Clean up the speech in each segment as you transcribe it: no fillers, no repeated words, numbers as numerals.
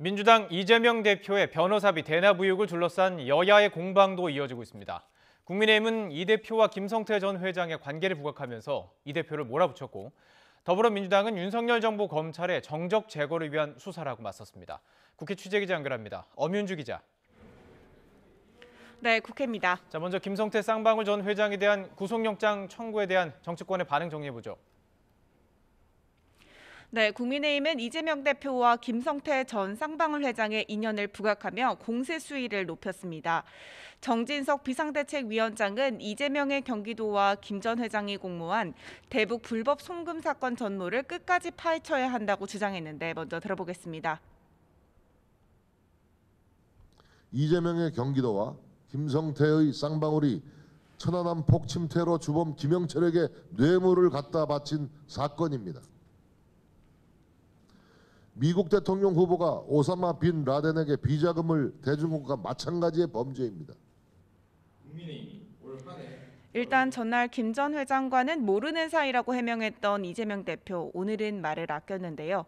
민주당 이재명 대표의 변호사비 대납 의혹을 둘러싼 여야의 공방도 이어지고 있습니다. 국민의힘은 이 대표와 김성태 전 회장의 관계를 부각하면서 이 대표를 몰아붙였고, 더불어민주당은 윤석열 정부 검찰의 정적 제거를 위한 수사라고 맞섰습니다. 국회 취재기자 연결합니다. 엄윤주 기자. 네, 국회입니다. 먼저 김성태 쌍방울 전 회장에 대한 구속영장 청구에 대한 정치권의 반응 정리해보죠. 네, 국민의힘은 이재명 대표와 김성태 전 쌍방울 회장의 인연을 부각하며 공세 수위를 높였습니다. 정진석 비상대책위원장은 이재명의 경기도와 김 전 회장이 공모한 대북 불법 송금 사건 전모를 끝까지 파헤쳐야 한다고 주장했는데 먼저 들어보겠습니다. 이재명의 경기도와 김성태의 쌍방울이 천안함 폭침테러 주범 김영철에게 뇌물을 갖다 바친 사건입니다. 미국 대통령 후보가 오사마 빈 라덴에게 비자금을 대준 것과 마찬가지의 범죄입니다. 일단 전날 김 전 회장과는 모르는 사이라고 해명했던 이재명 대표, 오늘은 말을 아꼈는데요.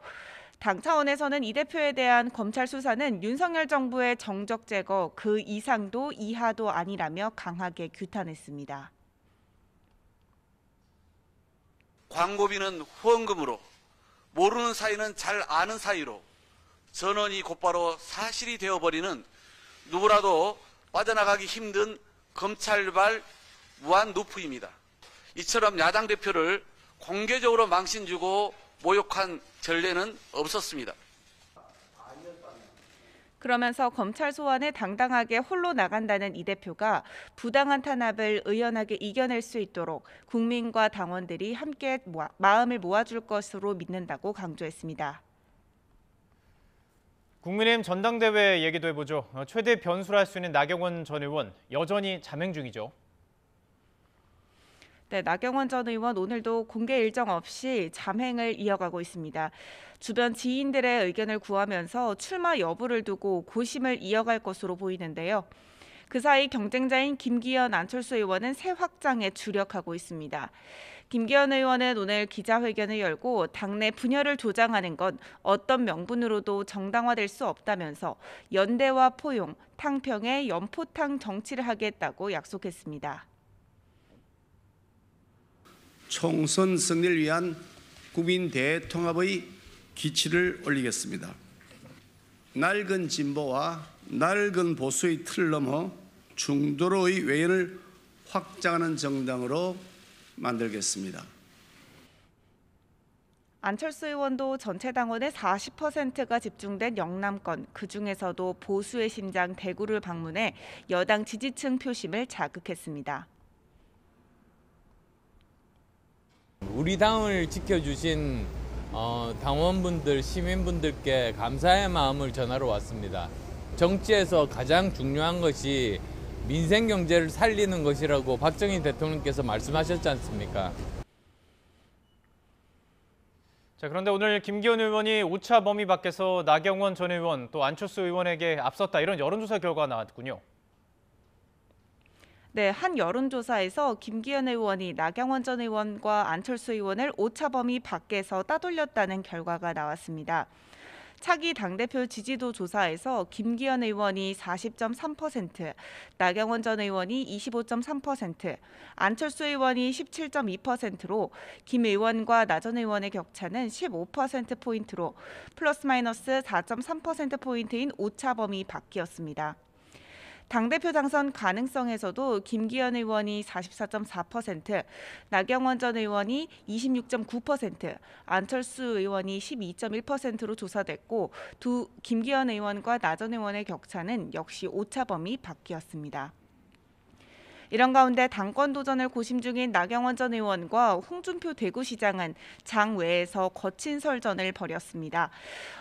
당 차원에서는 이 대표에 대한 검찰 수사는 윤석열 정부의 정적 제거 그 이상도 이하도 아니라며 강하게 규탄했습니다. 광고비는 후원금으로, 모르는 사이는 잘 아는 사이로 전원이 곧바로 사실이 되어버리는 누구라도 빠져나가기 힘든 검찰발 무한 루프입니다. 이처럼 야당 대표를 공개적으로 망신 주고 모욕한 전례는 없었습니다. 그러면서 검찰 소환에 당당하게 홀로 나간다는 이 대표가 부당한 탄압을 의연하게 이겨낼 수 있도록 국민과 당원들이 함께 마음을 모아줄 것으로 믿는다고 강조했습니다. 국민의힘 전당대회 얘기도 해보죠. 최대 변수를 할 수 있는 나경원 전 의원 여전히 자맹 중이죠. 네, 나경원 전 의원 오늘도 공개 일정 없이 잠행을 이어가고 있습니다. 주변 지인들의 의견을 구하면서 출마 여부를 두고 고심을 이어갈 것으로 보이는데요. 그 사이 경쟁자인 김기현, 안철수 의원은 새 확장에 주력하고 있습니다. 김기현 의원은 오늘 기자회견을 열고 당내 분열을 조장하는 건 어떤 명분으로도 정당화될 수 없다면서 연대와 포용, 탕평의 연포탕 정치를 하겠다고 약속했습니다. 총선 승리를 위한 국민 대통합의 기치를 올리겠습니다. 낡은 진보와 낡은 보수의 틀을 넘어 중도로의 외연을 확장하는 정당으로 만들겠습니다. 안철수 의원도 전체 당원의 40%가 집중된 영남권, 그중에서도 보수의 심장 대구를 방문해 여당 지지층 표심을 자극했습니다. 우리 당을 지켜주신 당원분들, 시민분들께 감사의 마음을 전하러 왔습니다. 정치에서 가장 중요한 것이 민생 경제를 살리는 것이라고 박정희 대통령께서 말씀하셨지 않습니까? 그런데 오늘 김기현 의원이 오차 범위 밖에서 나경원 전 의원 또 안철수 의원에게 앞섰다, 이런 여론조사 결과가 나왔군요. 네, 한 여론조사에서 김기현 의원이 나경원 전 의원과 안철수 의원을 오차 범위 밖에서 따돌렸다는 결과가 나왔습니다. 차기 당대표 지지도 조사에서 김기현 의원이 40.3%, 나경원 전 의원이 25.3%, 안철수 의원이 17.2%로 김 의원과 나 전 의원의 격차는 15%포인트로 플러스 마이너스 4.3%포인트인 오차 범위 밖이었습니다. 당대표 당선 가능성에서도 김기현 의원이 44.4%, 나경원 전 의원이 26.9%, 안철수 의원이 12.1%로 조사됐고 김기현 의원과 나 전 의원의 격차는 역시 오차 범위 밖이었습니다. 이런 가운데 당권 도전을 고심 중인 나경원 전 의원과 홍준표 대구시장은 장 외에서 거친 설전을 벌였습니다.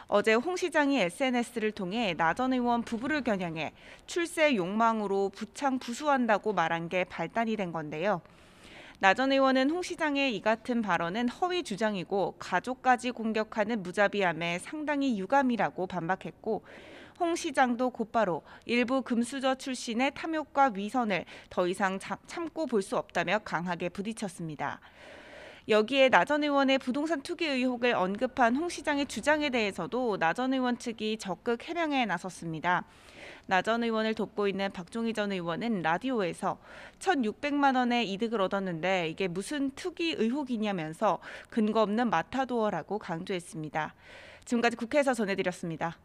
어제 홍 시장이 SNS를 통해 나 전 의원 부부를 겨냥해 출세 욕망으로 부창부수한다고 말한 게 발단이 된 건데요. 나 전 의원은 홍 시장의 이 같은 발언은 허위 주장이고 가족까지 공격하는 무자비함에 상당히 유감이라고 반박했고, 홍 시장도 곧바로 일부 금수저 출신의 탐욕과 위선을 더 이상 참고 볼 수 없다며 강하게 부딪혔습니다. 여기에 나 전 의원의 부동산 투기 의혹을 언급한 홍 시장의 주장에 대해서도 나 전 의원 측이 적극 해명에 나섰습니다. 나 전 의원을 돕고 있는 박종희 전 의원은 라디오에서 1,600만 원의 이득을 얻었는데 이게 무슨 투기 의혹이냐면서 근거 없는 마타도어라고 강조했습니다. 지금까지 국회에서 전해드렸습니다.